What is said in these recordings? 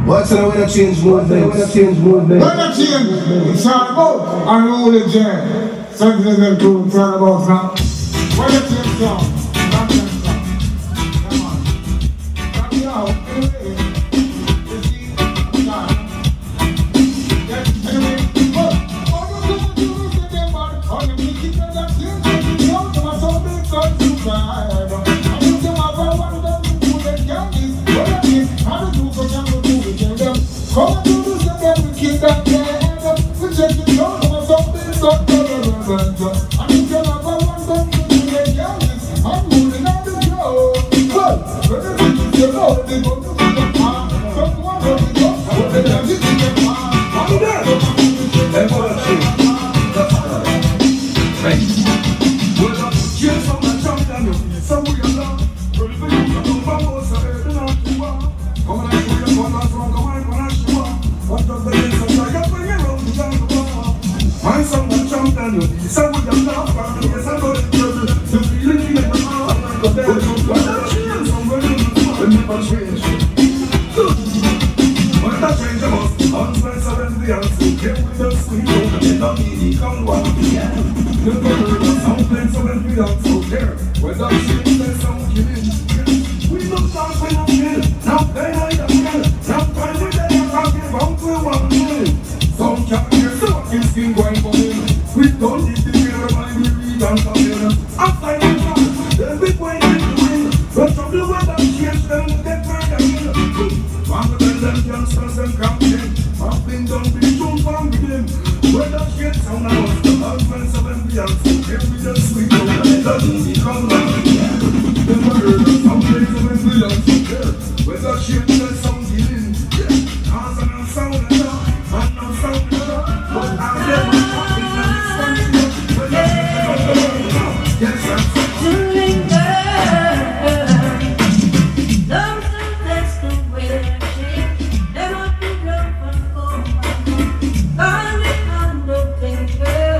What's the way to change movement? When I change, it's all about unruly jam. Something that do it's all about now. When I change song, not that song. Come on. Come here out. You see, I'm sorry. Yes, anyway. All you do is get them on. All you need to do is change. You don't have so big son to survive. And you can have a one of them who they can't do. What I mean, how to do for them to do it. Come and do this again, we keep that there. We check it down, we're something so terrible. And if you have a one thing to do, they can't miss. I'm moving on the show. Well, when the thing is about, they go to the car. Someone will be up, but they don't sit in the car. I'm there. That's what I see. Right. Well, here's how my champion is. So we are love. Ready for you to come from us, I heard enough to walk. Come on, show you one last one, come on. What does the name of I got bring around the jungle? My son, the champion, you said with your love, and yes, I know it's good. The feeling you never know, but there's no one that changes, somebody will never change. But that change the most, unspencer and the answer, came with the sweet hope, and don't need to come one. The bird, the sound plays so when we don't so care. When that change, there's some killing. We look down when I'm kill, now they know you're kill, now find with them. Some can't hear so fucking skin going for him. We don't need to hear about we read and come in. Outside the car, they'll be going in the wind. But from the weather change them, get further in. One of them youngsters and camping. Nothing don't be too far with him. Weather change sound of us, the husbands of them be out. Here we just sweet out and it doesn't become like the murder of some days of them be out there. Weather change that sound healing. Cause I'm sound and love, I'm not sound and love. But I'm never talking and it's funny. But yes, I'm to linger. Love that's the way I change. Never be love and go. I'm a no thinker.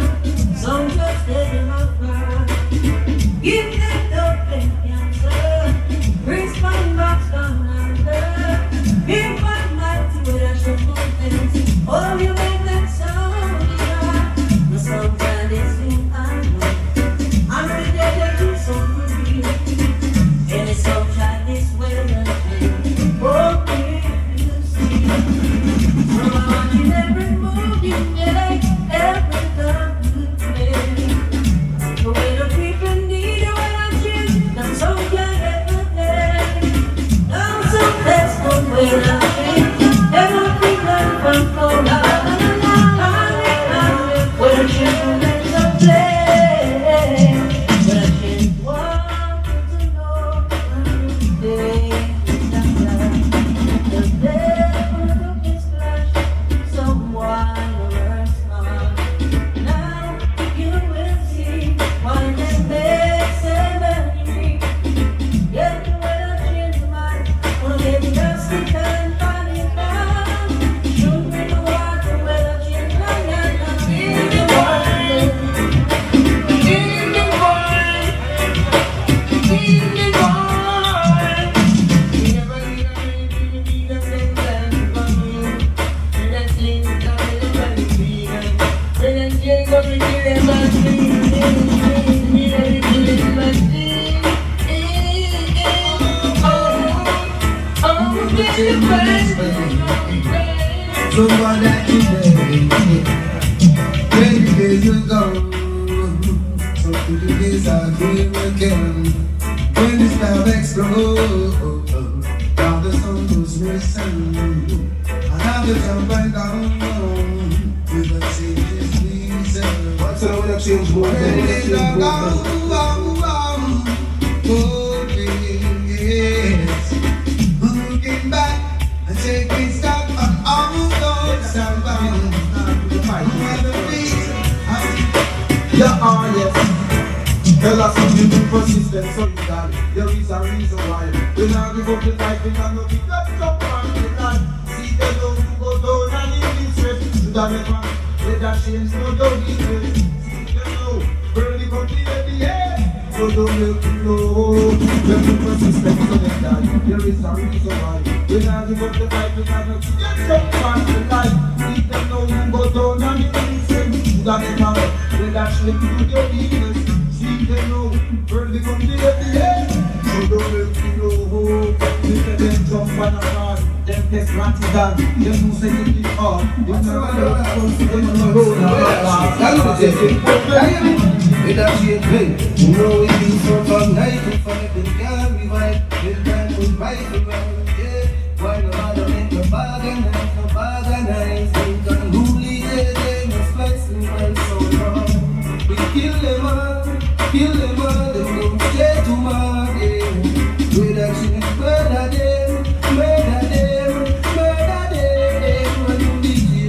Some just dead in my mind. Give them the pain cancer. Brings my box down under. Give my oh, you make that sound, yeah. The sound that is in I know. I'm ready to do something real. Any song try this way and change. Oh, if you see. From watching every move you make, every time you play. The way the people need it when I change, that song can ever play. Now so that's the way I change. So what that you did 20 days ago, so 50 days I dream again. When the star explodes, now the sun was risen. I have to jump and down with a serious reason. What's the way to change movement? Looking back and taking stock on all those I'm bound. Yes. Tell us if you be persistent, so you got it. There is a reason why. We now give up the life and not look it up on the life. See the road to go down and in this way. To the never, let that change, no don't need it. See the road, burn the country at the end. So don't let you know. When you persistent, so you got it. There is a reason why. We not give up the fight, we not get some fun to life. If them know you go down and you listen, you got it now. They actually do your business. See them know, burn the country at the end. So don't let me know. If them jump on a car, them test ratigan. Them who say it is hard. They never know what's going to go now. With that shit, hey, you know we do from night to 5 and can't revive. This time we fight the ground, yeah. Why no matter make the bargain nice. Think unruly, they must slice and run so long. We kill them all, them don't stay too much, yeah. With that shit, murder them. When you DJ,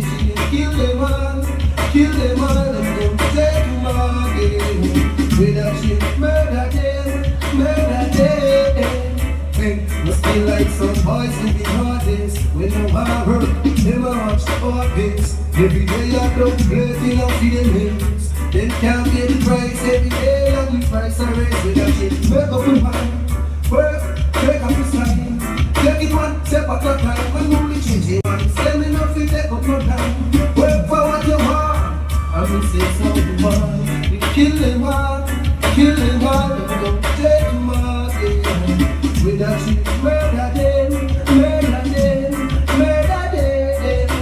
kill them all, them don't stay too much, yeah. With that shit, murder them. Hey, must be like some boys who be hardest. When no hard work, never watch the office. Every day I don't play till I'm feelings. Then can't get the price every day and the price I raise. With that shit, make up your mind. Work, take up your sign. Take it one step at a time. When you only change it one, send enough to take up your time. Work for what you want. I will say so you want. We kill them all, them don't take too much, yeah. With that shit, murder them.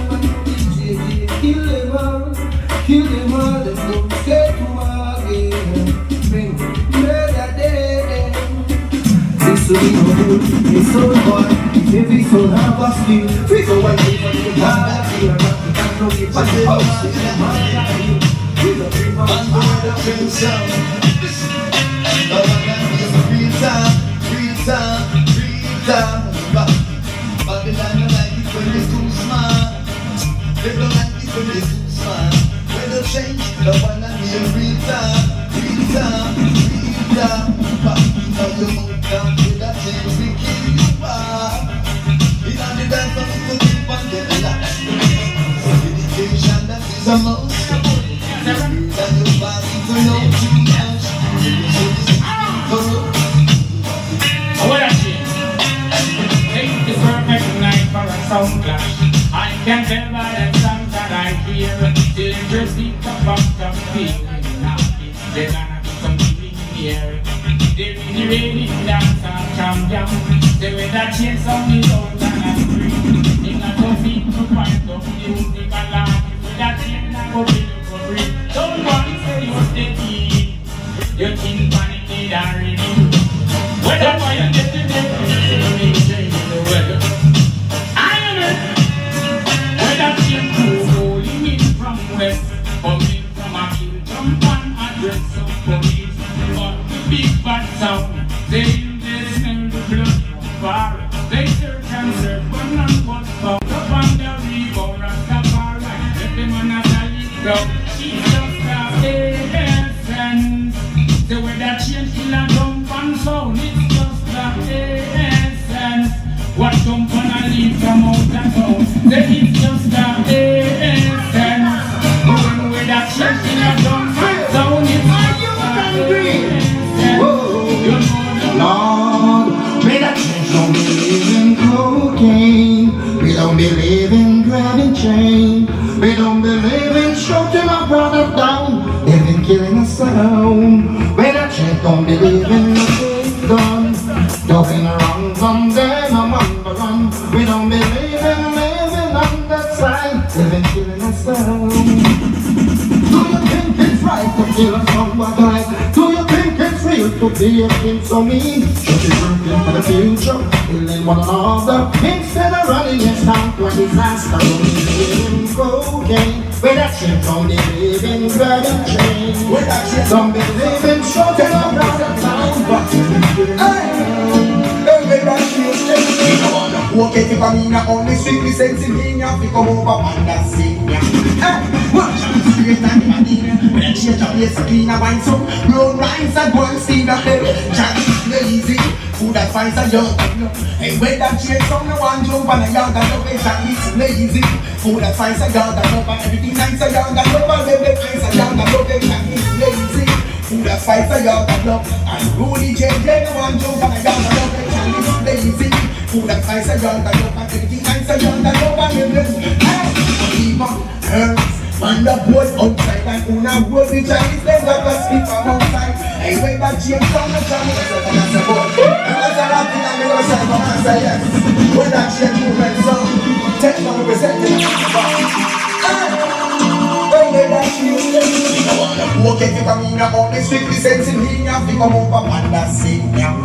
When you DJ, kill them all, them don't take too much, yeah. Murder them. This will be no good, it's so hard. Every soul have a skill. Free so white people in the car. Feel like you can't know it, but the house is a man like you. We don't bring my man to the friend sound. All I can do is real time. Babylon don't like it when it's too smart. They don't like it when it's too smart. When they change, the one that need real time. But you know you move down with that change, we kill you back. It's on the dance of the deep and the last. Dedication that is a must. That you pass to know too much. What a shame. Take this perfect night for a soundclash. I can tell by the songs that I hear. The electricity come up the feeling. Now they're gonna do some feeling in the air. They're really dance and champion. They with that chase on the road and a spring. They got to feet to find up music and laugh. With that chain and go feel for free. Don't want to say you're steady. You think panic need a review. Wedda, why you get to the weather? I am it. Wedda came through, rolling in from west, coming from a hill, jump on address of police. But the big bad sound, they smell the blood from far. They search and search, but none was found. Up on the river, Rastafari, let them on a solid ground. She's just a essence. The way that change in a jump and sound, it's just the essence. What jump and a leaf from out and out, it's just the essence. The way that change in a jump and sound, it's just the essence. You know Lord, may that change don't believe in cocaine. We don't believe in grabbing chain. We don't believe in shooting our brother down. They've been killing us down. May that change don't believe in the big gun. Talking around someday, I'm on the run. We don't believe in living on that side. They've been killing us down. Do you think it's right to kill us from what life? Do you think it's real to be a king so mean? Should be working for the future, killing one another instead of running in town to a disaster. Only living cocaine. With that shit, don't believe in grabbing chain. With that shit, don't believe in shooting around the town. But With that shit, you don't wanna walk it if I mean I only speak the sense in me. I come over and that's it. Watch me straight and Medina. When I change up your skin, I wine some brown rice and one steam of the Jack lazy. Food that finds a young. And when that change from the one jump and a young and love is that it's lazy. Food that finds a young and love and everything nice a young and love and every place a young and love is that it's lazy. Food that finds a young and love and Rudy J. The one jump and a young and love is that it's lazy. Food that size a yard and up and everything nice a yard and up and everything. Even herbs, man the boys outside and who now hold the Chinese them got to speak from outside. Hey, when that James down the channel, I said, I'm a support. I'm a rapping and I'm a say, I'm a say yes. When that James movement song, take my representing the okay, if you come in about me, strictly sensing me, you have to come over and that's same now.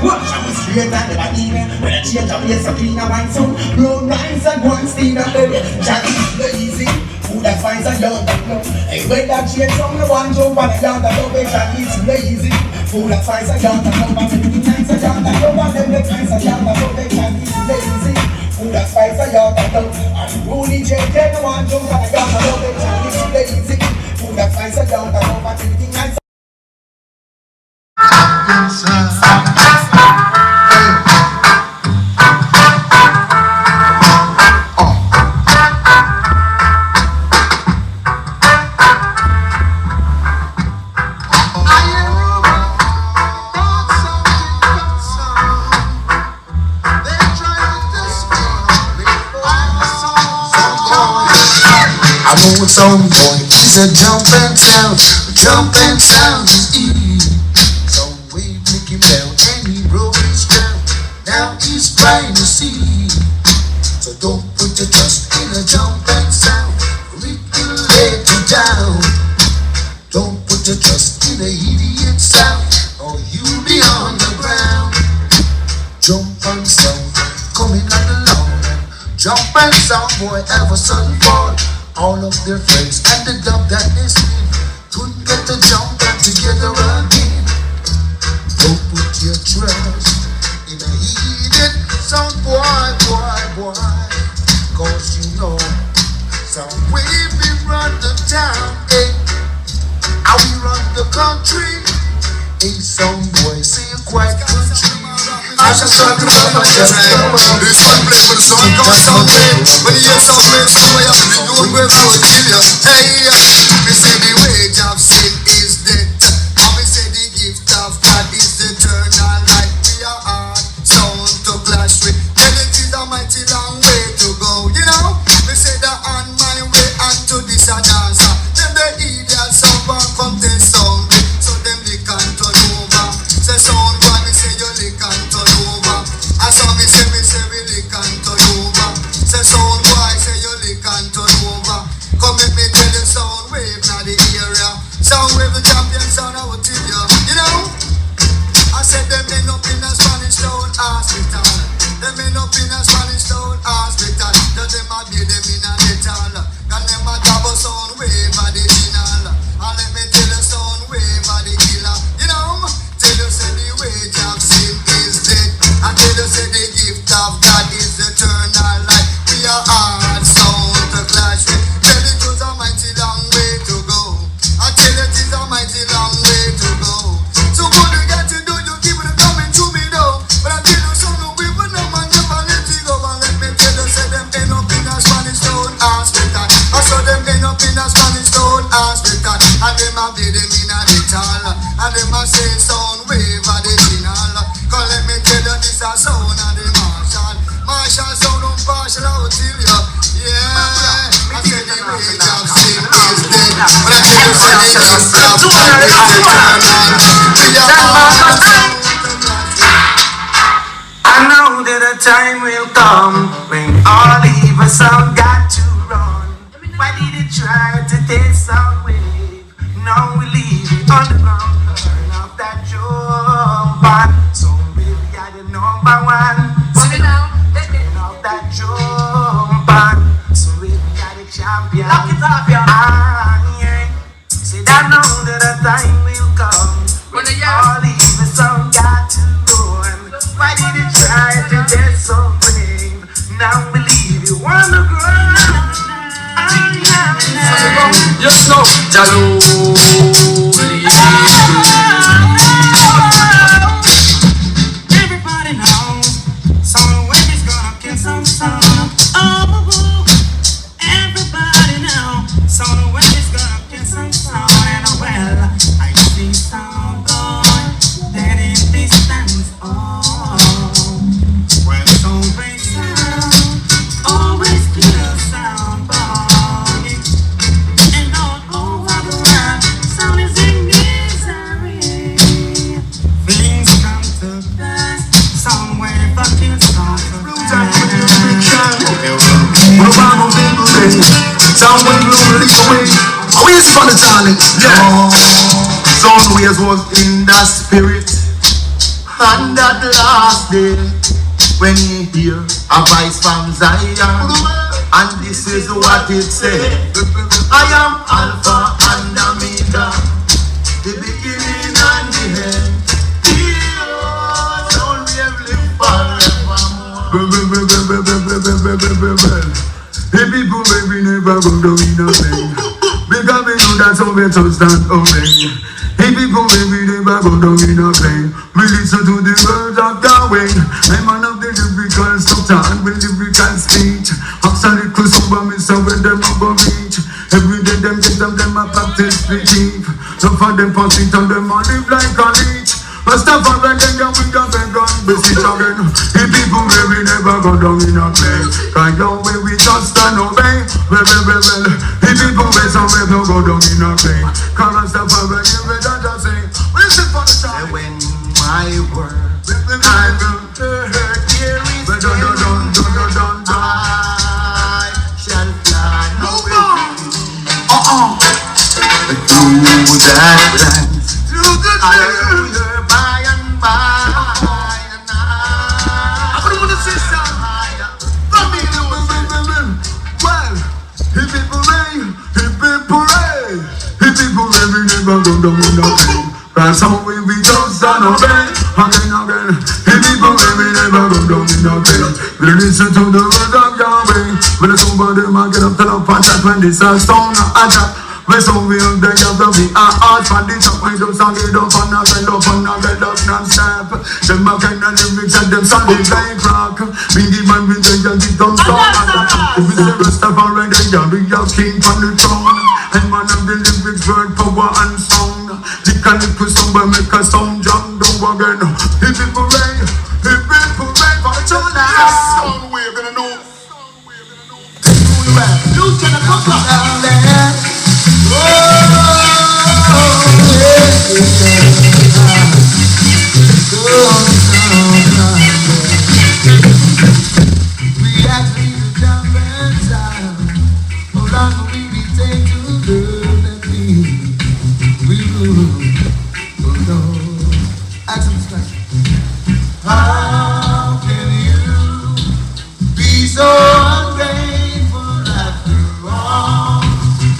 Watch out, it's straight and never even. When I change up, yes, I clean up my soul. Blow lines and one steam up, baby. Jack is easy. Food that finds a young people. Hey, when that change from the one jump and the young that love it, Jack is lazy. Food that finds a young that love and everything nice a young that love and them finds a young that love it, Jack is lazy. Food that finds a young that love and Rooney J. J. the one jump and the young that love it, Jack is lazy. That finds a down, that over everything nice. I know it's some boy, he's a jumping sound is easy. Some way make him down and he broke his ground. Now he's trying to see. So don't put your trust in a jumping sound, or it will let you down. Don't put your trust in a idiot sound, or you'll be on the ground. Jumping sound, coming on the lawn. Jumping sound, boy, ever sudden fall. All of their friends and the dub that they spin couldn't get the jump back together again. Don't put your trust in a heated sound, boy. Cause you know some way we run the town, eh? How we run the country, eh? Some boy say you quite country. I just try to run my chest. This one play for the sound called sound play. When you hear sound play, so I have to be doing where I will kill you. Hey, me say the wage of sin is death. And me say the gift of God is eternal life. We are hard sound to clash with. Well, it is a mighty long way to go, you know. Me say that on my way unto this a dancer. Then the idiot sound come to sound with. So them they can't turn over. Say sound boy, me say you they can't turn over. I saw me say we they can't turn over. Say sound boy, say you they can't turn over. Come let me tell you sound wave now the area. Sound wave the champion sound I will tell you. You know, I said them end up in a Spanish town hospital. Them end up in a Spanish town hospital. Just them a be them in a metal. And them a double sound wave at the final. And let me tell you sound wave at the killer. You know, tell you say the wage of sin is dead. I tell you say the gift of God is eternal life. We are hard sound to clash with. Tell it was a mighty long way to go. I tell you it is a mighty long way to go. So what you got to do, you keep it coming to me though. But I tell you something, we will no man never let you go. And let me tell you, say them end up in a Spanish town hospital. I saw them end up in a Spanish town hospital. And them a be them in a metal. And them a say sound wave at the final. Cause let me tell you, this a sound of the Marshall. Marshall sound impartial, I will tell you. Yeah, I said the rage of sin is dead. But I tell you, say the gift of God is eternal. We are all sound to clash with. I know that a time will come when all evil sound got to run. Why did it try to take sound wave? Now we leave it on the ground. Turn off that jump on. So baby, I the number one. Turn off that jump on. So baby, I the champion. Lock it up, yeah. Say I know that a time will come when all evil sound got to run. Why did it try to get so brave? Now we leave you on the ground. Yes, no, Jalo. Everybody knows some way is gonna kill some sound. Oh, everybody knows some way is gonna kill some sound. And well, I see sound going dead in distance. Oh, well, Sound wave will lead the way. Always for the talent. Sound waves was in the spirit. And that last day, when you hear a voice from Zion, and this is what it said: I am Alpha and Omega, the beginning and the end. Sound wave live forevermore. The people maybe never go down in a pain, because we know that's how we touch and obey. The people maybe never go down in a pain. We listen to the words of Yahweh. I'm one of the lyrical structure and with lyrical speech. Actually, cause some me so when them up reach. Every day them get them a practice believe. Some for them pass it and them a live like a leech. But stuff on right then we just beg on basic again. The people where we never go down in a play. Cause Yahweh we just stand obey. Well. The people where some we no go down in a play. Cause stuff on right then we just say. Listen for the time. When my word I will hear is I shall fly through that land. Hallelujah, by and by. I don't want to say something. Well, if people rain, if people rain, if people rain, we never go down in the pain. Cause some way we just stand obey. Again. If people rain, we never go down in the pain. We listen to the words of Yahweh. When the somebody man get up to the part that when this a sound attack. When some way up there you have to be a heart for this up. When those songs get up and get up non-stop. Them a kind of lyrics and them solid like rock. Me the man with the young it don't stop. If it's the rest of our then you be your king from the throne. And man of the lyrics word power and sound. The calico somewhere make a sound jump down again. If people rain for the tune. Sound wave gonna know. Look at the cover down there. We actually the jump and sound. How long will we take to learn that we will know? Ask him this question. How can you be so ungrateful after all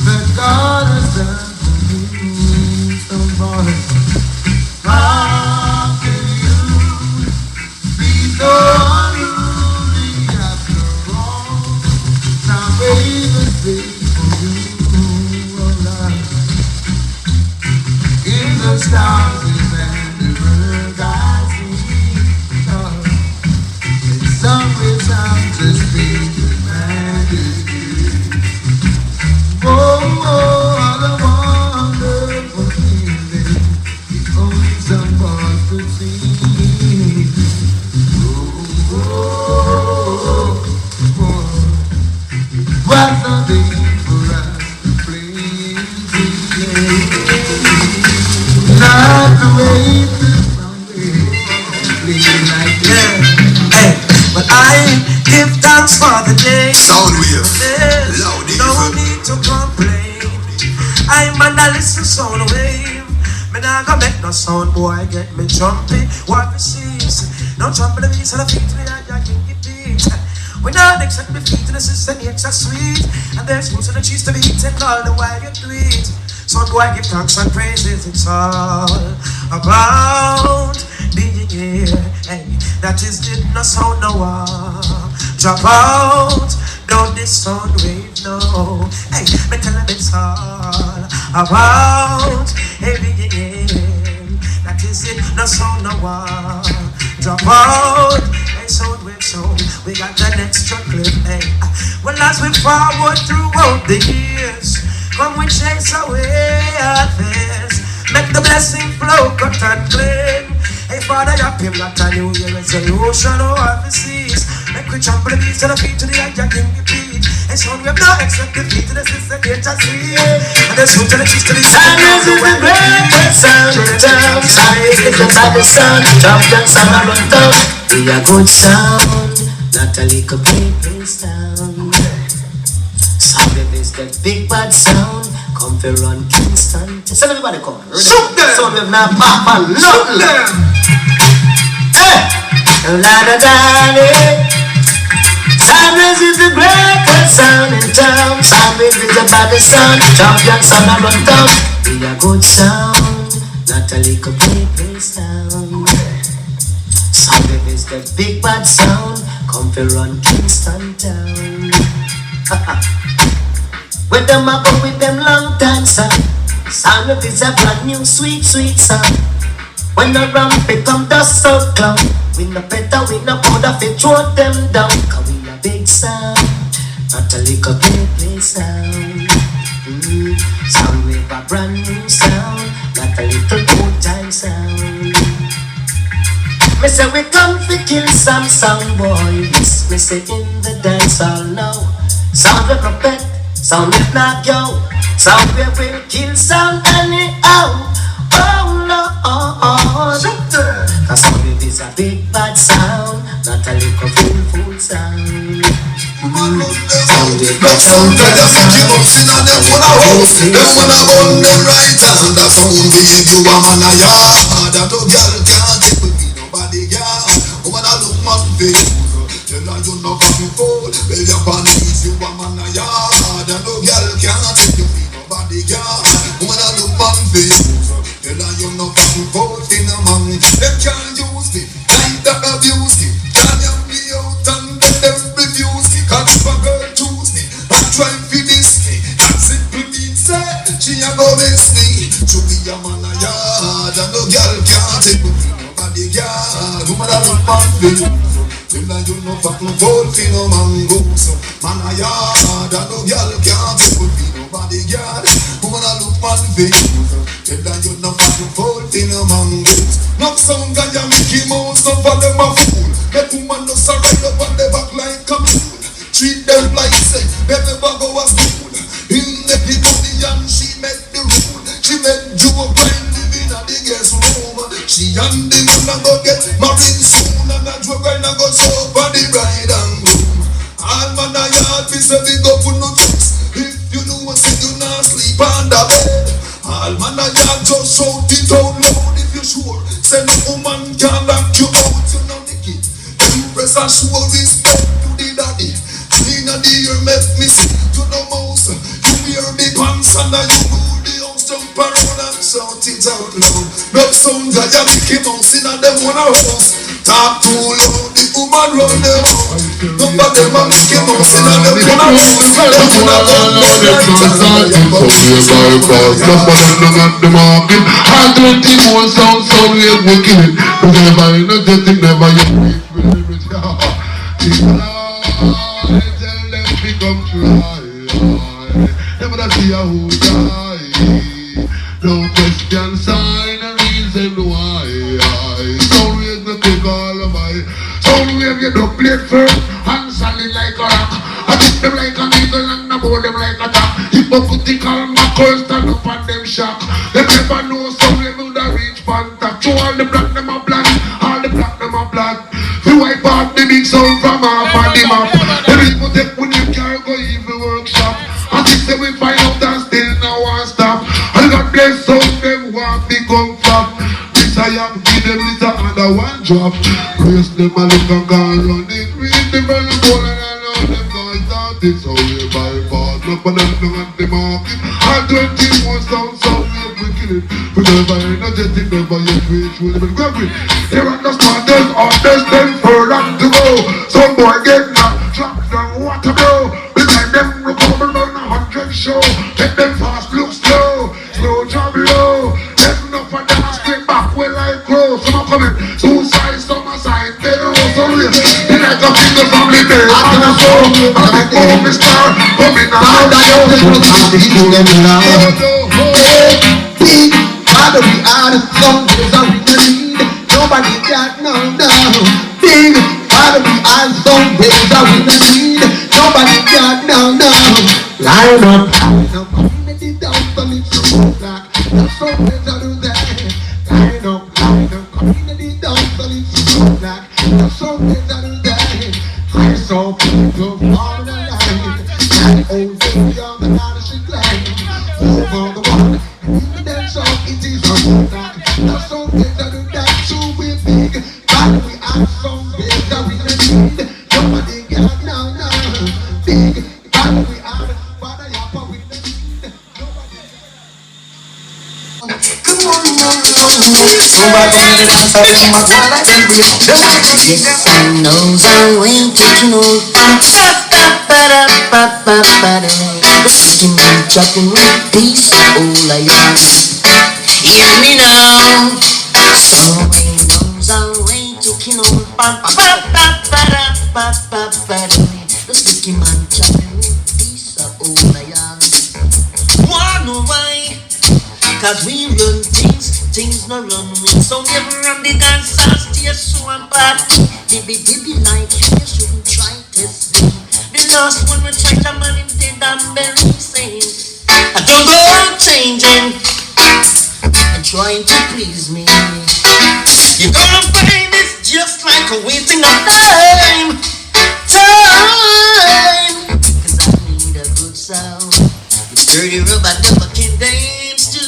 that God has done for you? Somebody, how can you be so unruly after all? Now baby, for you, alright. In the stars and the earth I see, in some ways I'm just being majesty. What a wonderful feeling, if only someone could see. What's the day for us to play? Not to wait till someday, play like that. Hey, but I give thanks for the day. Sound wave, There's loud no even. need to complain. I'm on a listen sound wave. Me nah go make no sound boy get me jumpy. What we sees, no trample the beats and the feet me I can get beat. We not accept the feet in the system, it's a sweet. And there's roots in the cheese to be eaten all the while you do it. Sound boy give thanks and praises, it's all about being here. Hey, that is it, no sound no drop out. Don't this sound wave, no. Hey, me tell them it's all about being here. That is it, no sound no drop out. Hey, sound wave, sound. We got the next clip, hey. Well, as we forward throughout the years, come we chase away our fears. Make the blessing flow, cut and clean. Hey, Father, you him not a new year resolution or overseas. Make we jump the beats to the feet to the eye, king the beat. And so we have no accept the beat to the system, get us see. And the suit to the cheese to the sound. This is the greatest sound in town. This is the baddest sound. Top that sound around town. We a good sound, not a little paper sound. Sound is the big bad sound. Come for run Kingston. Tell everybody come. Shoot them. Sound wave now papa. Shoot them. Hey. La da da da. Soundwaves is the greatest sound in town. Soundwaves is the baddest sound. Champion sound around town. Be a good sound, not a little play sound. Soundwave is the big bad sound. Come for run Kingston town. With them I go with them long time sound. Soundwave is a brand new sweet sweet sound. When the ramp become dust so clown, we no better, we no powder fi throw them down. Cause we a big sound, not a little play sound. Soundwave a brand new sound, not a little old time sound. Me say we come fi kill some sound boys. Me say in the dance hall now. Soundwave no pet, soundwave not yo. Soundwave will kill sound anyhow. Oh Lord, cause soundwave is a big bad sound, not a little fool sound. Soundwave No sound that you think you must in and them wanna house. Them wanna hold them right and the sound we into a man a yard. And no girl can't take with me, nobody can. Wanna look man face. Tell her you no fucking fool. Well you can't use you a man a yard. And no girl can't take with me, nobody can. Wanna look man face. Tell her you no fucking fool in a man. Them can't use me, like that abuse me. Can't you be out and let them refuse me. Cause if a girl choose me and try to diss me, that simple means said she a go miss me. To be a man a yard and no girl can't take with me, nobody can. Woman a look man face. Tell her you no fucking fool for no mango. So man a yard and no girl can't take with me, nobody can. Woman a look man face. Tell her you no fucking fool for no mango. Knock some guy a Mickey Mouse, no for them a fool. That woman no ride up on the back like a mule. Treat them like say they never go a school. In the money and she make the rule. She make Joe grind living at the guest room. She and the man a go get married soon. And a Joe grind a go show for the bride and groom. All man a yard me say big up for no tricks. If you know what say you not sleep on the bed. All man a yard just shout it out loud if you sure. Say no woman can lock you out, you know the kid. You press and show respect to the daddy. Inna the ear make me see to the mouse. You wear the pants and you do the house jump around and shout it out loud. No sound guy a Mickey Mouse inna them one house. Talk too loud, the woman run them out. None of them a Mickey Mouse inna them one house. Them wanna run them right. And 20 more sound we wicked. Never in a jetting, never yet reach. Tell them become try. Never to see a who die. No question sign a reason why. Sound wave no take all of my. Sound wave you don't play firm and solid like a rock. I beat them like a needle and I board them like a duck. Hypocritical macros stand up on them shock. They never know some level that reach panta. To all the black them are black, all the black them are black. We wipe out the big sound from our body map. The people take when you can't go even workshop. And if they will find out that still now one stop. And God bless some them want become flop. This I am give them this another one drop. Praise them a look and go run it. Read them from the ball and I know them guys out. It's how we bypass. Look for them down at the market. And 20 more sound we kill it. We never energetic, never yet reach. We'll never grab it. They understand there's others, them further to go. Some boy get knocked, drop down, water blow. Behind them, recover on 100 show. Take them fast, look slow, slow job low. There's enough of them, straight back, well like crow. Some are coming, suicide, some are side, they don't know, so real. They like a finger from the day, after the show. And they go, Mr. Coming out, Big battery out of some days I really need. Nobody got no. Big battery out of some days I really need. Nobody got no. Line up, community down for me so black. That's so ways I do that. Line up, community down for me so black. That's so ways I do that. I saw people all the line. Oh, baby, on the Odyssey line. Over the water. In the dance song, it is on time. That's something that we dance to we big. But we are so big that we can need. Nobody got now. Big. But we are. But I have a witness. Good morning, somebody in the dance hall, come on, what I can do. Yes, I know the way to know. The skin chopping with peace, all I am. Hear me now. Somebody knows the way to kill. The sticky man chopping with peace, all I am. One why? Cause we run things no run with. So never run the dancers, stay so apart. Dibby like you shouldn't try to see. The last one we tried to man him dead and very sane. I don't go on changing and trying to please me. You're gonna find it's just like a wasting of time. Cause I need a good sound. The dirty robot never can dance to.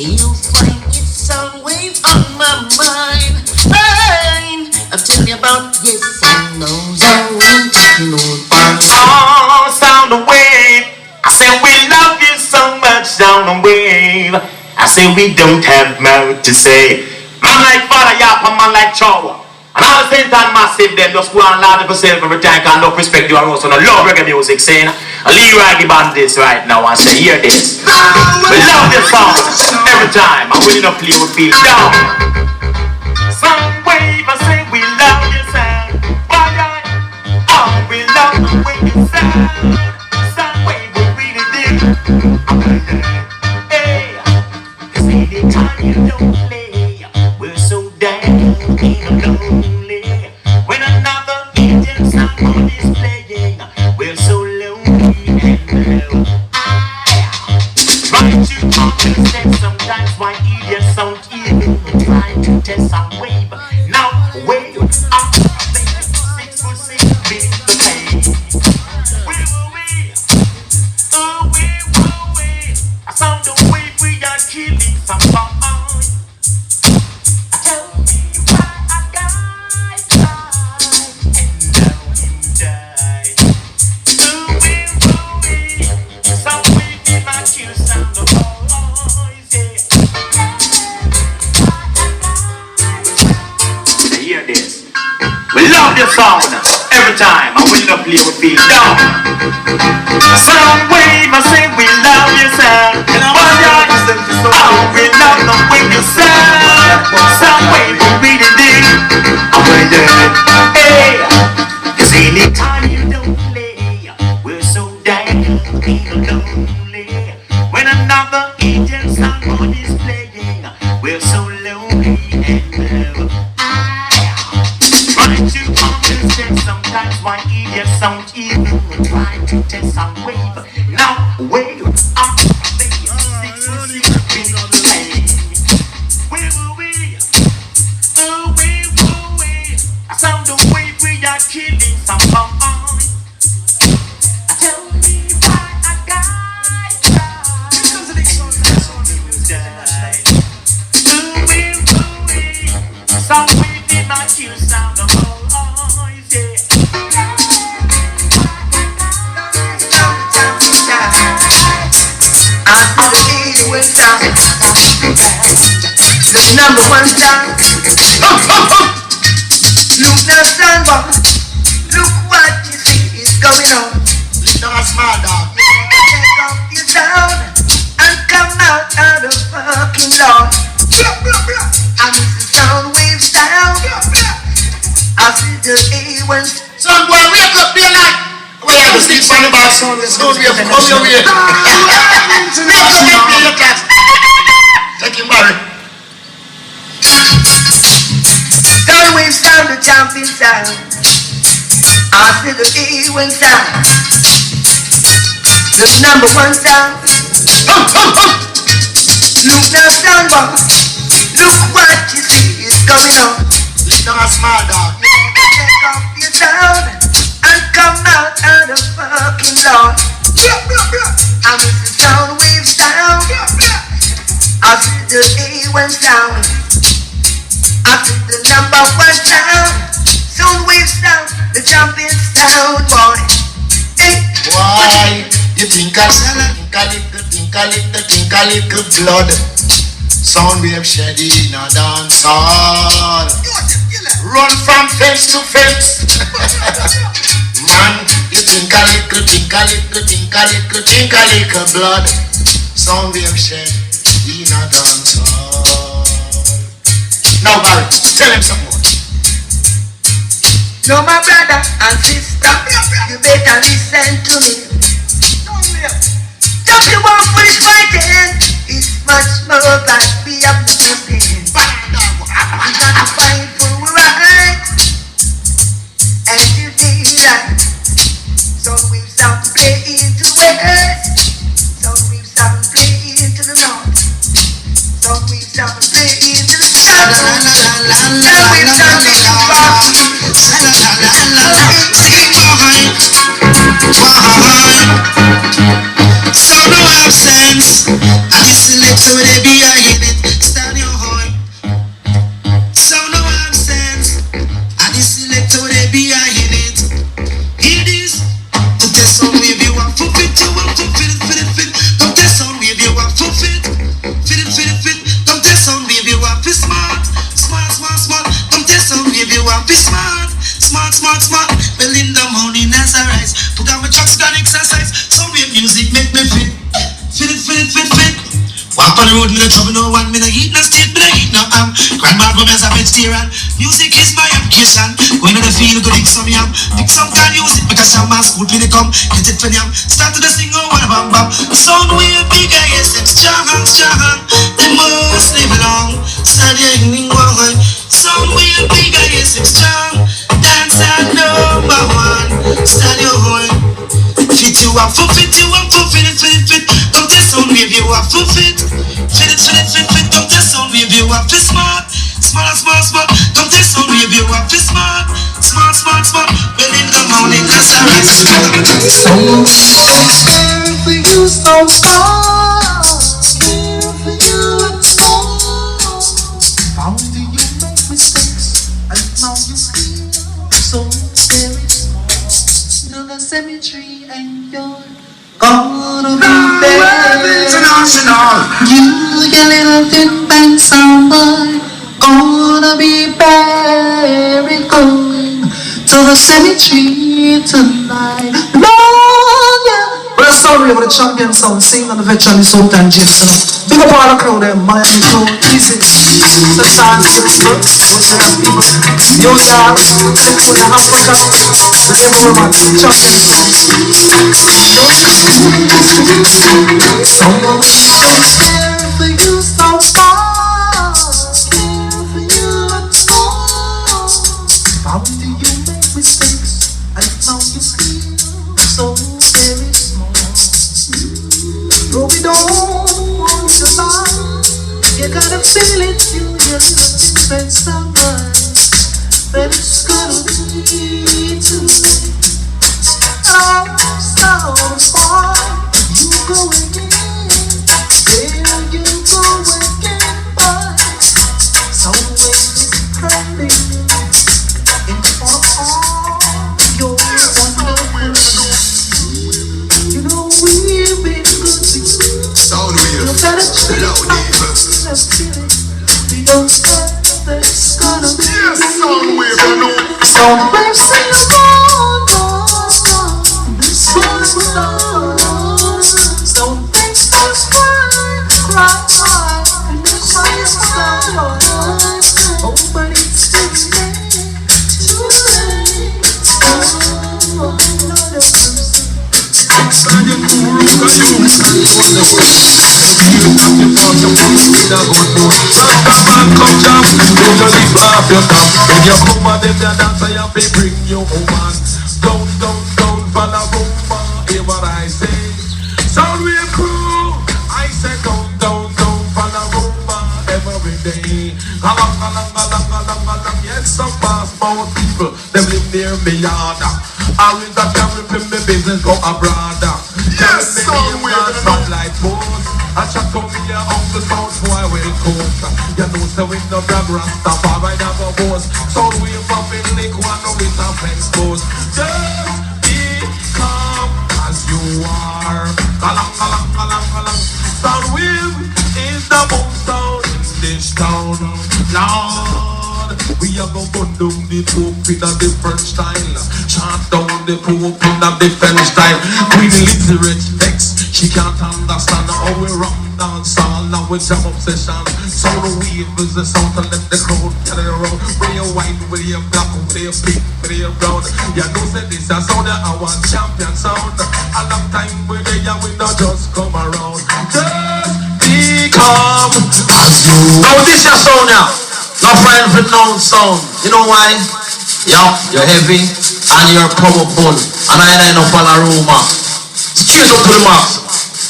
You'll find it's some way on my mind. I'm telling you about yes, I know the way to know. Sound the wave. I say we love you so much, sound the wave. I say we don't have mouth to say. Man like Father Yap and man like Chow. And all the same time massive them just go and laugh yourself every time and don't respect you and also no love reggae music saying a Leroy Raggy Bandits right now and say hear this. We love this song every time and we don't play we feel down. Sound wave I say we love your sound. Oh we love the way you sound. Sound wave we really dig. Hey, cause anytime you don't play we're so damn lonely. When another Indian sound is playing, we're so lonely and low. Try to understand sometimes why Indian sound even try to test some wave. Now wave up, 6 for 6 beat the pain. Where were we? Oh, where were we? I sound the wave we are killing some fun. We love your sound every time and we love play we feel down. Sound wave I say we love your sound. Oh we love the way you sound. Sound wave we really dig. And we're doing hey. Cause anytime you don't play we're so damn lonely. When another Indian sound is playing we're so lonely and low. Trying to understand sometimes why idiot sound even try to test some wave. Now wave up, they 6 for 6 beat the pain. Where were we? Oh, where were we? I sound the wave we are killing some fun. Tell me why I die. Oh, where were we? Some wave did not kill sound of voice, yeah. The number one sound. Look now, son, boy. Look what you see is going on. You're a smart dog. Take off your sound and come out of the fucking Lord. And it's the sound wave sound. I see the A1. Son boy, wake up, be like. We have to sleep on the bar, son. Come your way. Take him, Barry. Sound wave sound, the champion sound. I see the A1 sound. The number one sound. Look now, son, boy. Look what you see is going on. You're a smart dog. Take off your sound and come out of the fucking Lord. I miss the sound waves down. I feel the A went down. I feel the number one sound. Sound waves down. The champion sound boy. Hey. Why? You think a little blood. Sound wave shed in a dance hall. Run from fence to fence. Man, you think a little blood. Sound wave shed in a dance hall. Now Barry, tell him some more. No, my brother and sister, you better listen to me. Just the one for this fighting is much more like we have nothing. We gotta fight for right until daylight. So we start to play into west. So we start to play into the north. So we start to play into the south. So we start to play So no absence. I select so they be a hit it. Stand your horn. So no absence. I select so they be a hit it. Hear this. Don't test on wave you want to fit. You want to fit. Don't test on wave you want to fit. Fit. Don't test on wave you want to smart. Don't test on wave you want to smart. Well in the morning as I rise, put on my trucks got exercise. So wave music make me fit. Walk on the road, me no trouble, no one, me no eat no steak, me no eat no ham. Grandma go as a vegetarian. Music is my application. Going to the field, go dig some yam. Dig some can use it, because some man school when they come. Get it for yam. Start to the sing, oh, what a bam bam. Sound way bigger, yes, them strong. They must live long. Studying one. Sound way bigger, yes, them strong. Dance at number one. Stand your horn. Fit you up, fit. Don't test on wave you up, fit. Fit. Don't test on wave you up, fit smart. Don't test on wave you up, fit smart. Well in the morning, that's alright. So care for you, so strong. Care for you, it's strong. Found you make mistakes, and now you feel so very small. To the cemetery and you're gonna be there. International. You, your little thin bank sound boy, gonna be buried, going to the cemetery tonight. Lord, yeah. Well, sorry about the champion sound, sing on the veteran Sultan Jason. Big up all the crew there, Miami crew, easy. The soundsystem, what's the people? Yo, star, sex in Africa. The simple man, champion. Someone care for you, so strong. Care for you, it's strong. How do you make mistakes? I know you feel so very small. No, we don't want to lie. You gotta feel it, you just spend some time. But it's gonna be tonight. Oh, so far, you go again. There you go again, but somewhere is crumbling in front of your wonderful. You know we've been good to you. Sound wave. You gotta treat Loud us feeling. Because there's gonna be sound wave, you know. some waves sing on. Don't think so, cry, and the silence starts. Oh, but it's too late. Oh, Lord of mercy. Stand your cool, look at you. You tap your phone, you put it in a good mood. Some man come jam, you just leave off your top. When you come at them, they dance and you bring your woman. Don't follow rumba, hear what I say. Sound wave crew, I say don't follow rumba every day. Along, yes, some fast bound people, them live near me yard. Always I carry me business go abroad. Yes, sound spotlight post. I chat to me your uncle sound boy will cook. You know so with no brag Rastafari never boast. Sound wave up in lick one with a fence post. Just be calm as you are. Kalang, kalang, kalang, kalang. Sound wave is the most sound in this town. Lord, we are gonna burn down the poop in a different style. Chant down the poop in a different style. Queen literate text, she can't understand how we run dance all. Now we jam obsession. Sound wave is the sound to let the crowd carry around. With your white, with your black, with your pink, with your brown. You know say this a sound that I want champion sound. A long time we there, we not just come around. Just be calm as you. Now this your sound now. Not fine for no sound. You know why? Yeah, you're heavy and you're powerful. And I ain't no Palaroma. Straight up to the max.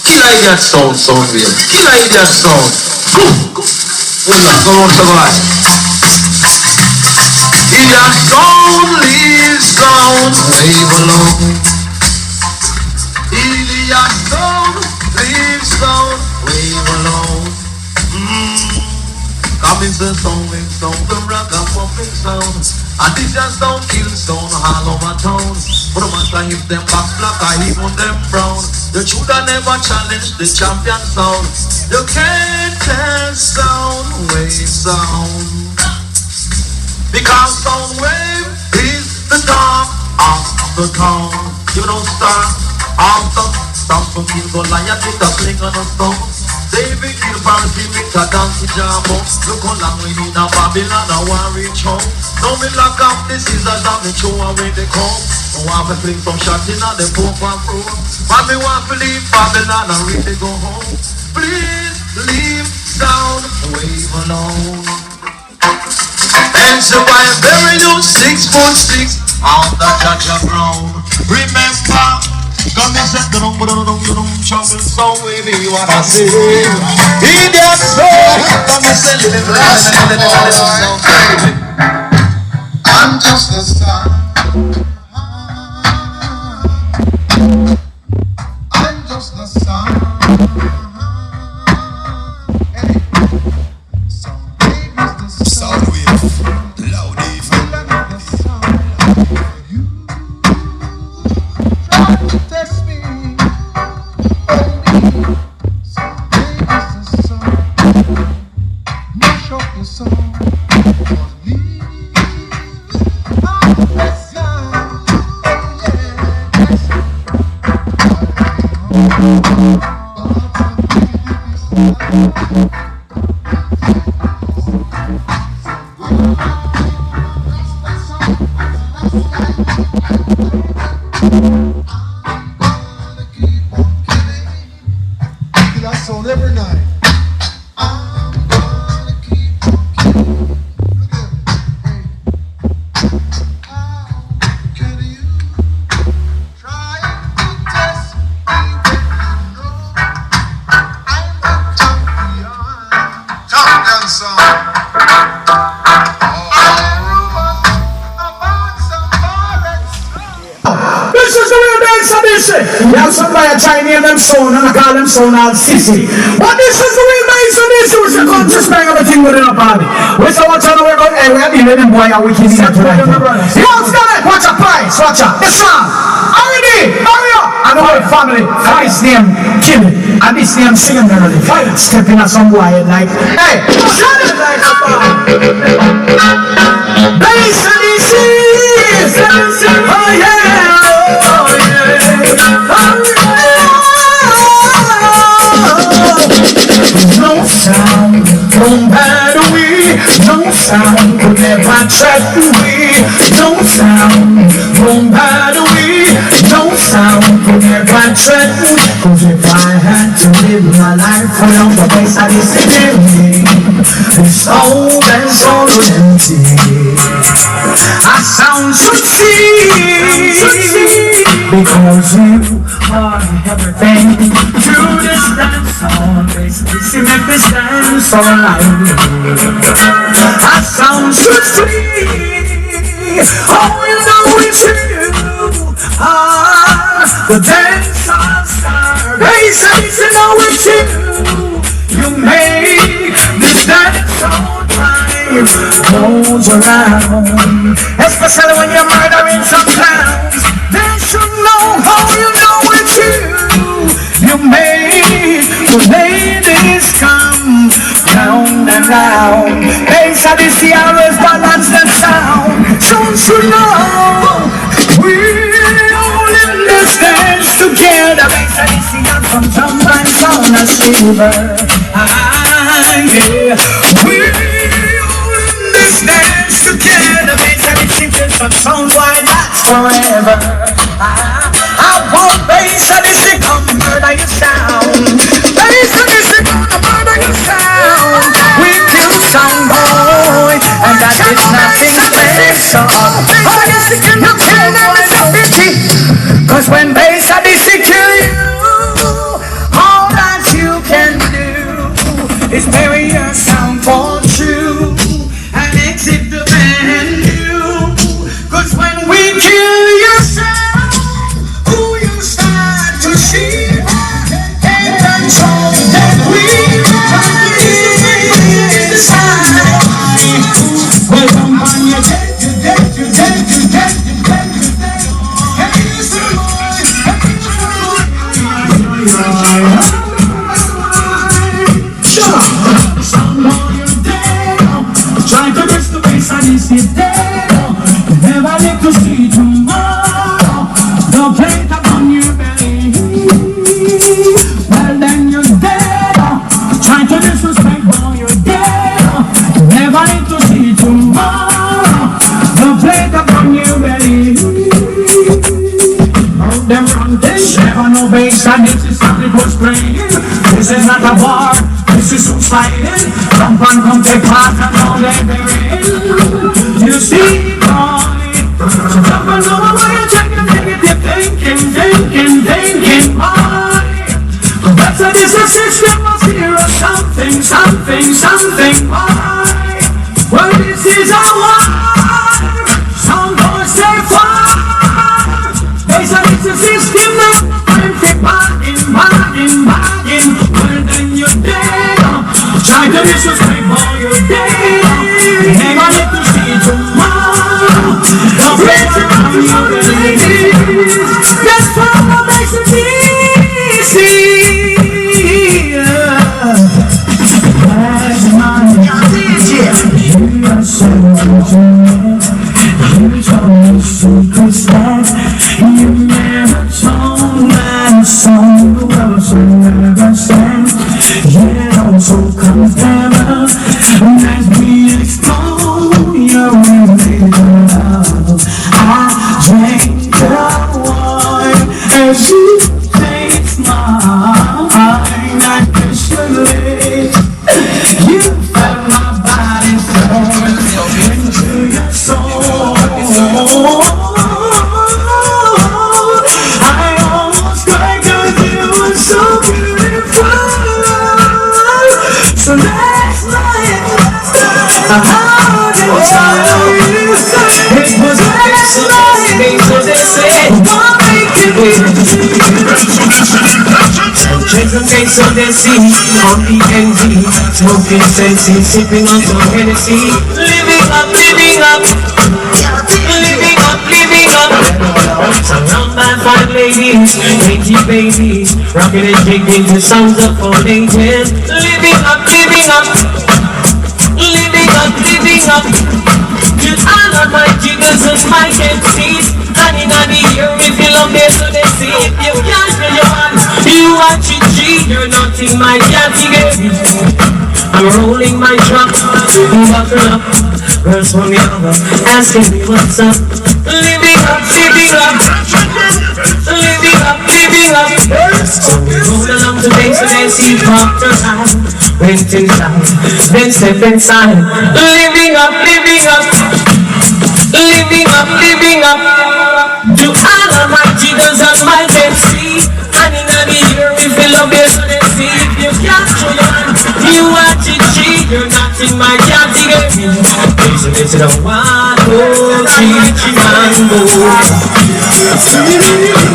Kill idiot sound, sound wave. Kill idiot sound. Go on to God. Idiot sound leaves sound. Wave alone. Idiot sound leaves sound. Wave alone. Coming to sound wave sound. The rock and pumping sound. And this just don't kill sound all over town. But no matter if them box black or even them brown, the truth I never challenge the champion sound. You can't test sound wave sound. Because sound wave is the talk of the town. You don't start after stop from kill Goliath with a sling on a stone. David kill Pharisee with a DANCEHALL. Look how long we need a Babylon, I want reach home. Now me lock up the scissors and me throw away the comb. I want to fling some shots in on the poop and fruit. But me want to leave Babylon and really go home. Please leave sound wave alone. And so I bury you 6'6" on the Jaja ground. Remember, come and set the trouble so wavy what I say. Idiot soul, come and set the I'm just a son. I'm just a son. Hey, some baby's the sound wave, loud even. You try to test me, baby. Some baby's the sound. Mash up your soul. Every night. I'm gonna keep on killing. Look at me. How can you try to test me when you know I'm the champion? Champion song. This is the real dance of this. You have somebody trying to name them sound and I call them sound all sissy. But this is the real dance of this. Who's the country spring of the thing within a party? We say what's on the way going? Hey, we have been letting boy and we can see that tonight. You know what's going on? Watch a price, watch out. The song. Already, hurry up. And the whole family, this name Jimmy, and this name singing melody. Stepping at some boy like, hey, shut it like a bar. Bass and this is, oh yeah. No sound, no matter we. No sound could never threaten we. No sound, no matter we. No sound could never threaten. Cause if I had to live my life without the place I disappeared me, this old and soul empty. I sound succeed because you are everything. Through this dance song, basically make me stand so alive. I sound succeed. Oh, you know it's true. the dancehall star. Bass and listen now with you. You make this dancehall vibe goes around. Especially when you're murdering some clowns. They should know how you know it's you. You make the ladies come round and round. Bass and listen always balance the sound. Don't you know we're all in this dance together. Bass and listen from jump and sound a silver. Yeah. We're all in this dance together. Bass and listen some sound why that's forever. I want bass and listen come murder your sound. Bass and listen gonna murder your sound. We kill sound boy and that is nothing special. Oh yes, you can kill them it's a pity. Cause when bass and listen kill you, all that you can do is bury your sound for true and exit the venue. Cause when we kill your sound, who you start to see and control that we decide. Well, come on, you dead. Hey, listen, boy. Someone you're dead. Trying to rest the bass and is it dead. You never live to see tomorrow. Don't play it upon your belly. Well then you're dead. Trying to disrespect while you're dead. You never live to see tomorrow. Don't play it upon your belly. Out them run this. Never know bass and this is not it was playing. This is not a bar. This is some sliding. Jump and come take part and all they bury. You see, boy. So jump and go away and check and negative thinking, boy. That's a system of zero something, boy. Well, this is our war. Some boys say far. There's a system of bargain. Well, then you're dead. Try to disrespect while you're dead. Never let to see tomorrow. Don't wait around your ladies. Just follow the makes it easy. That's my you are so enjoying. You told me secrets that you never told my soul. The world so never stand. Yet also comfortable as we explore your love. I drank the wine as you taste mine. I personally, you felt my body flowing into your soul. I almost cried 'cause you were so beautiful. So last night, I heard it was last night. Don't make it Gentlemen, so they see on the NG, smoking sensei, sipping on some Hennessy, living up. Surrounded by fine ladies, dainty babies, rocking and shaking to sounds of foundation, living up. You all of my jiggers and my MCs, and in the year if you love me, so they see if you can't feel your hand, you are Chichi, you're not in my category. I'm rolling my truck, buckle up, girls from the other, asking me what's up. Living up. So we roll along today, so they see Dr. High. Went inside, then step inside. Living up. To all of my jiggers and my MC, and in the year if you love me, so they see if you can't show your hand, you are Chichi, you're not in my category. This is the one who's Richie Mambo.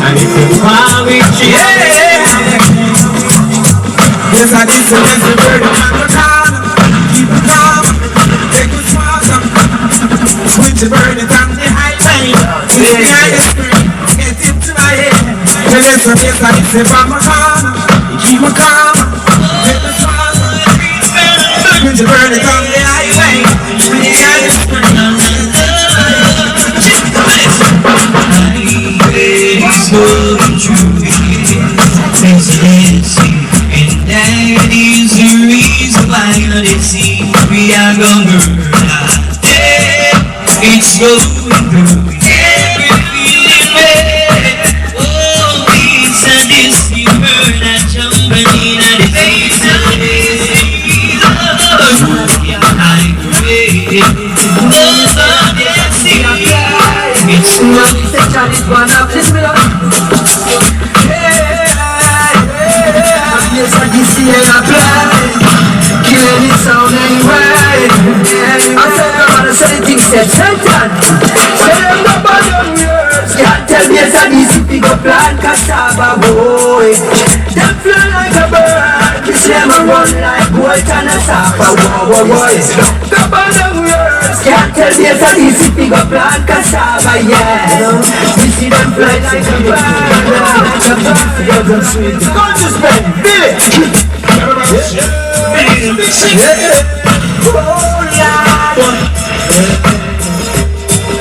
And if you want Richie, yes, I did so as a bird on the town. Keep it calm, take it faster. Switch the bird on the highway. Get it to my head. Yes, I did so from my corner. Keep it calm, take it faster. Switch the bird on the highway. And that is the reason why Odyssey we are gonna burn. It's going through every feeling way. Oh, it's a Odyssey burn a jumping in a face of this it's not section, it's one of this yes, I can see it apply. Killing it sound anyway. I said, come on, I said the thing said Satan. Say them no bad on yours. Can't tell me it's a easy pick up like cassava boy. Them fly like a bird. This them a run like gold and a sapper. Whoa, boy. No bad on yours. Can't tell me it's a easy pick up like cassava, yeah. We see them fly like a bird. You're sweet. Conscious man, feel it.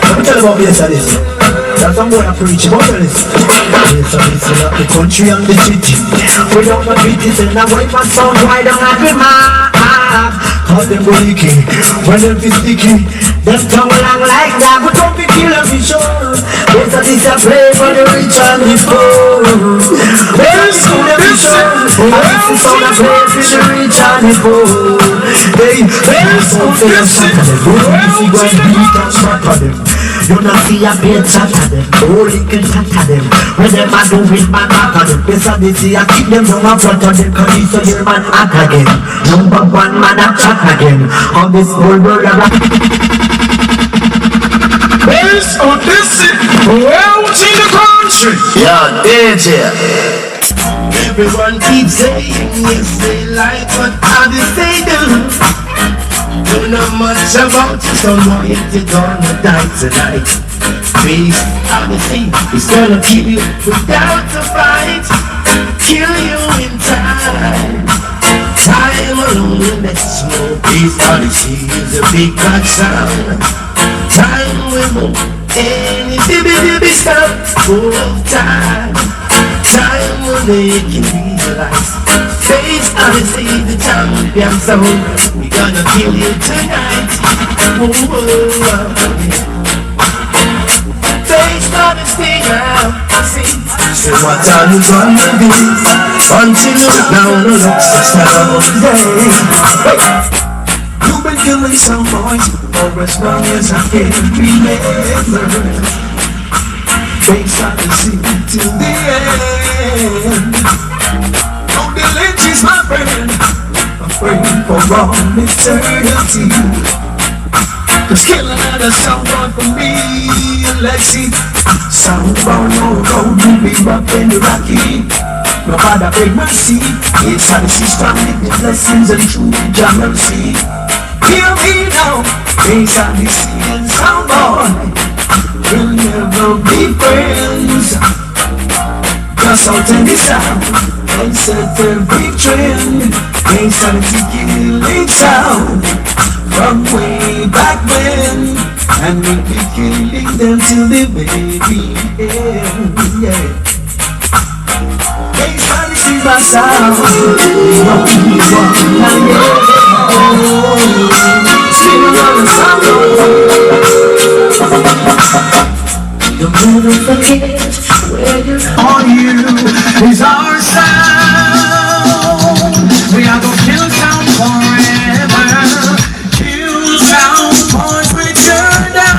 Let me tell you about this and this. That's what I'm going to preach about this. This is not the country and the city. We don't know it and the wife and son. Why don't I be mad? How them go leaky, when them be sticky. Them come along like that, but don't be killer for sure. Yes, this a play for the rich and the poor. Yes, them be sure. This is on a play for the rich and the poor. Hey, yes, don't say a shot at them. Don't see go and beat and shot at them. You not see a bait shot at them. Oh, little shot at them. When them a do it, man back at them. Yes, they see I keep them down and front of them. Cause this so your man act again. Number one man a chat again. On this whole world around. There's Odyssey, well in the country. Yeah, DJ. Everyone keeps saying yes, they like what Odyssey do. Don't know much about it, don't know if you're gonna die tonight. Please, Odyssey is gonna kill you without a fight. Kill you in time. Time alone will let you know. Please, Odyssey is a big bad sound. Time will move any dibby stuff full of time. Time will make you realize. Face Odyssey, the champion sound. We gonna kill you tonight. Whoa, whoa, whoa. Face Odyssey now. So what are you gonna do until now the looks of sound? You've been killing some boys for as long as I can remember. Face Odyssey till the end. Don't be lynches, my friend. I'm praying for all eternity. Cause killing another someone for me, let's see. Someone no road to be rough and rocky. No Father break mercy. It's Odyssey strong with the blessings and true mercy. Hear me now, face Odyssey and someone will never be friends. Cause out in the sound and set every trend. Face Odyssey killing sound from way back when, and we'll be killing them till the very end. Yeah. Face Odyssey my sound. You'll never forget where you're on you is our sound. We are gonna kill sound forever. Kill sound point return down.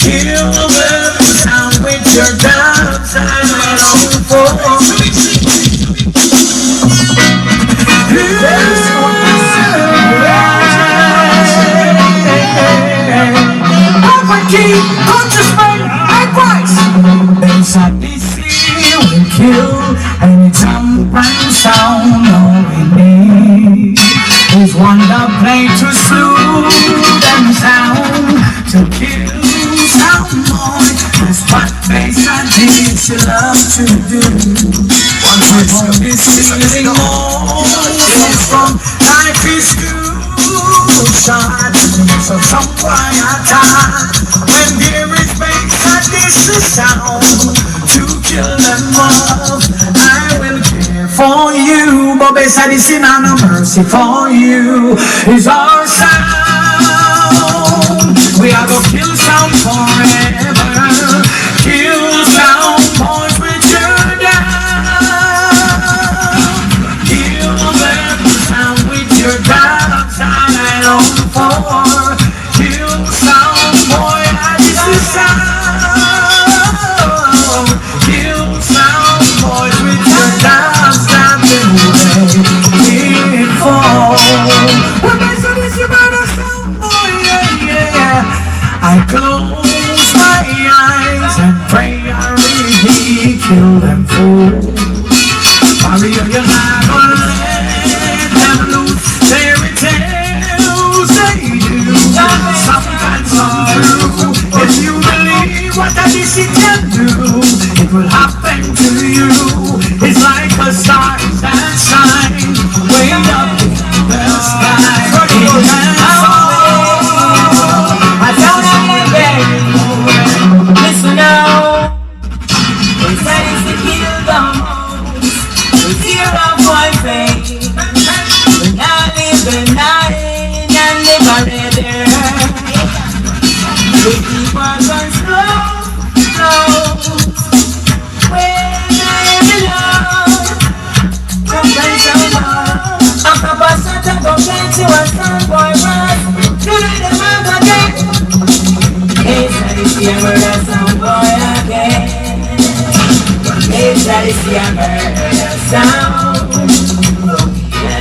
Kill the sound with your dance and on for. keep countrymen advice. There's a DC will kill any jump and sound. All we need is one to play to slow them down to kill sound boy. That's what bass and beats you love to do. Once we won't be stealing more from life is too short. So some quiet time when there is bass and this is sound to kill them off. I will care for you, but bass and this is not no mercy for you. Is our sound. We are gonna kill sound forever. Kill sound boys with your down. Kill them sound with your down. Sound I long for. Kill sound boy, this is sound. Kill sound boys with your down. Stand in way for. When I said this, you better sound boy, yeah. I close my eyes and pray I really kill them fools. Maria, you're not gonna let them loose. Fairy tales they do sometimes come true. If you believe what Odyssey can do, it will happen to you. It's like a star that shines way up in the sky. Listen now, they say it's the kill the most. We tear up one face. We now live the night and never ready. We keep on going slow, slow. When I am alone, sometimes I'm alone. After passing, I'm going to a sun boy run. To the man again. Hey, Odyssey, I murder sound boy again. Hey, Odyssey, I murder sound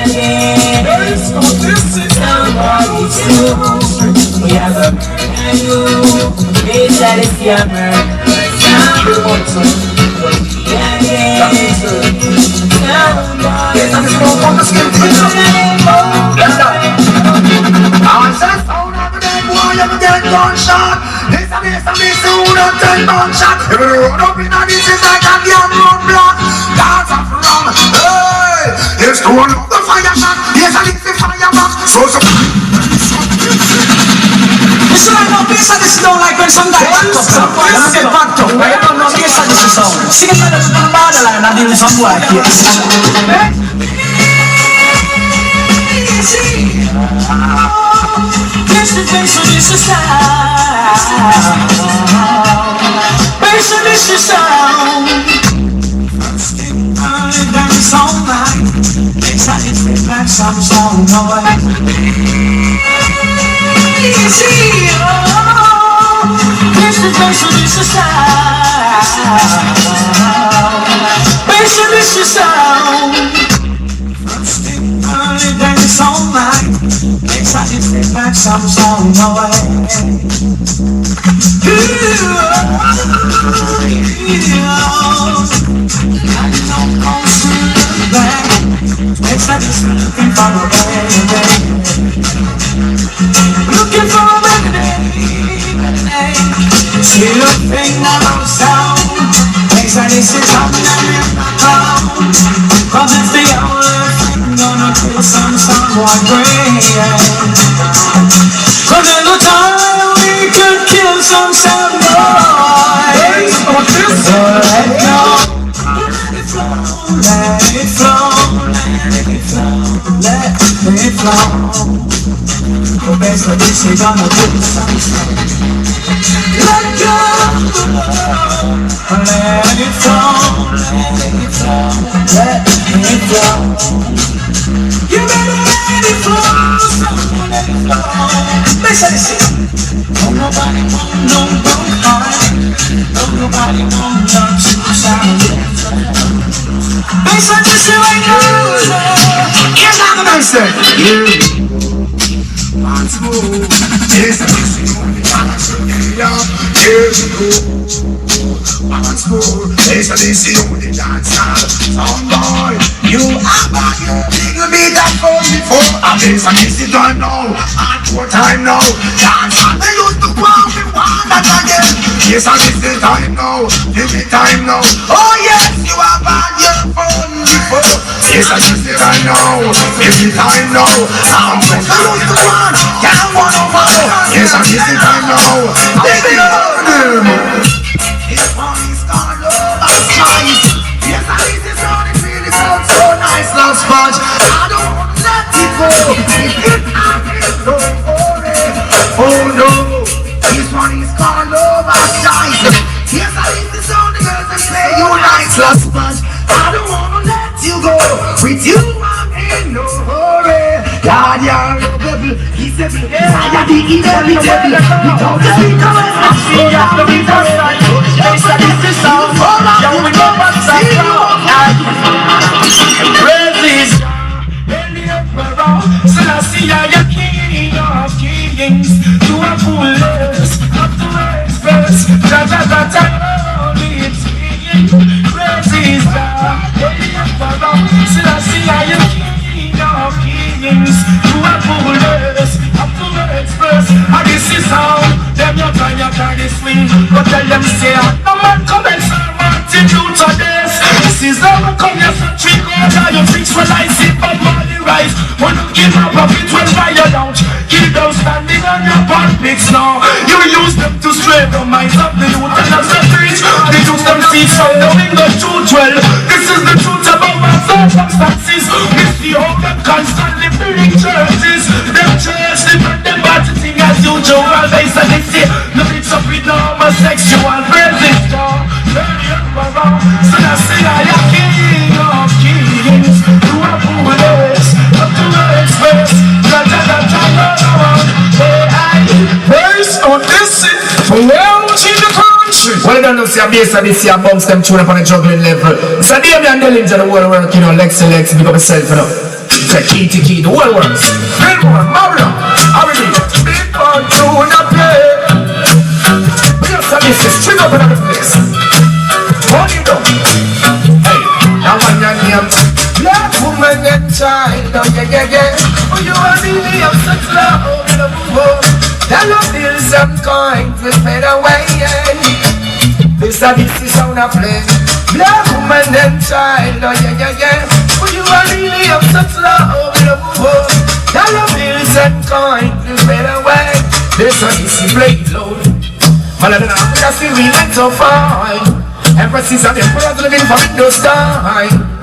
again. Sound boy, it's you. We have a murder you. Hey, Odyssey, I murder sound again. Sound boy, gunshot. This and this, who don't take gunshot. If you run up in a this is like a damn road block. Dance off rum, hey. Yes, to one of the fire shot. Yes, and it's the fire back. So. You should have no bass and this don't like when some guy backed up. Let's get backed up. I don't know bass and this is sound. Sing it better than the borderline and deal with some boy here. This is sound. Bass and this is sound. That is all right. Bass and this is like some song. Easy. This is bass and this is sound. Bass and this is sound. That is all right. Bass and this is like some song. Looking for a baby. Still think about sound. Makes that this is something that we're not. Cause it's the only thing gonna kill some someone great. Cause there's no time we could kill some sound boys. So let it go. Let it flow. Let it flow. Let it flow. The best of this is gonna do something. Let go. Let it flow. Let it flow. Let it flow. You better let it flow. Let it flow. Listen, listen. Don't nobody want no broke heart. Don't nobody want no sound. Listen, listen right now. Here's how the man said. Once more. Yes, Years ago, once more, there's a DC on the dancehall. Some boy, you are back, you think you beat that phone before. And there's a DC time now, and more time now. Dancehall, they used to call me one and again. Yes, and it's the time now, give me time now. Oh yes, you are back, your phone before. Yes, and it's the time now, give me time now. I'm going to lose the one, can't want no more. Yes, and it's the time now, baby, this one is gonna love us nice. Yes, I need this one, it really sounds so nice. Love sponge, I don't wanna let it go. If I feel so for it, oh no, this one is gonna love us nice. Yes, I need this one, the girls that play you nice. Love sponge, I don't wanna let you go. With you, I'm in no hurry. God, you're lovable, he's a bit tired, he's inevitable. Without the speaker, I see you have to be the right. This is how young we know what's up. Praises in the emperor, still I see you king of kings. You are foolish, up to express. That only it's king. Praises in the emperor, still I see you king of kings. You are foolish, up to express. And this is how them you try this swing, but tell them say no man come and say Martin Luther this. This is how we come here for 3 quarters. You fix when I see but money rise. When you give up a bit when fire down, keep those standing on your pulpits now. You use them to stray the minds of the youth and of the streets. They use them seeds from knowing the truth well. This is the truth about my circumstances. It's the hope that constantly building churches. Them church different, them bad thing as usual. They say they say no mix up with no homosexual praises. So I say I am king of kings. You are foolish, up to express. Based on this, well, in the country. Well, I don't know, see a bass and this year bounce them tune up on a juggling level. So Damian Dellinger, the whole work, you know, Lexi, big up yourself, you know. Say key to key, the whole works. Billboard, Mario, I really big on tune up play. But just a bass, string up another place. What do you do? Hey, now one your name. Black woman and child, oh yeah. Oh, you are really of such love, that love bills and coins will fade away, yeah. This is sound of play. Black woman and child, oh yeah. Oh, you are really of such love, that love bills and coins will fade away. This is played loud. But I don't know, I see we like so fine. Empresses and emperors living for Windows time.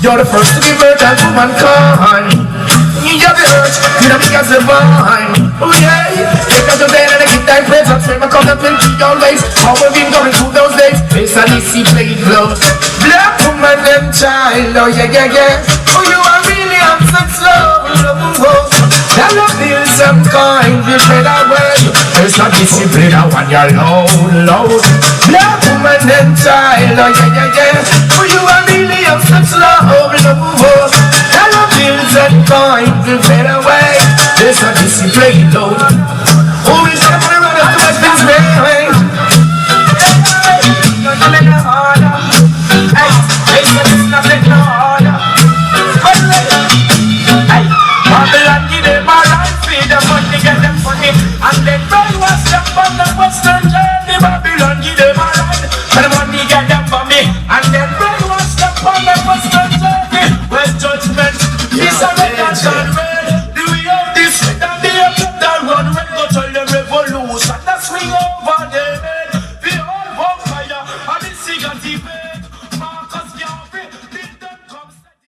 You're the first to be murdered to mankind. You're the earth, you're the biggest divine. Oh yeah, take out your day and I give thy praise. I swear my contemplate always. How we've been going through those days. It's an easy played love. Black woman and child, oh yeah. Oh, you are really on such love. That love feels some kind, we fade away. It's not discipline, I want your loud. Black woman and child, oh yeah. Oh, you are really of such love. That love feels some kind, we fade away. It's not discipline, load. Who is that for the run of the West Bins way?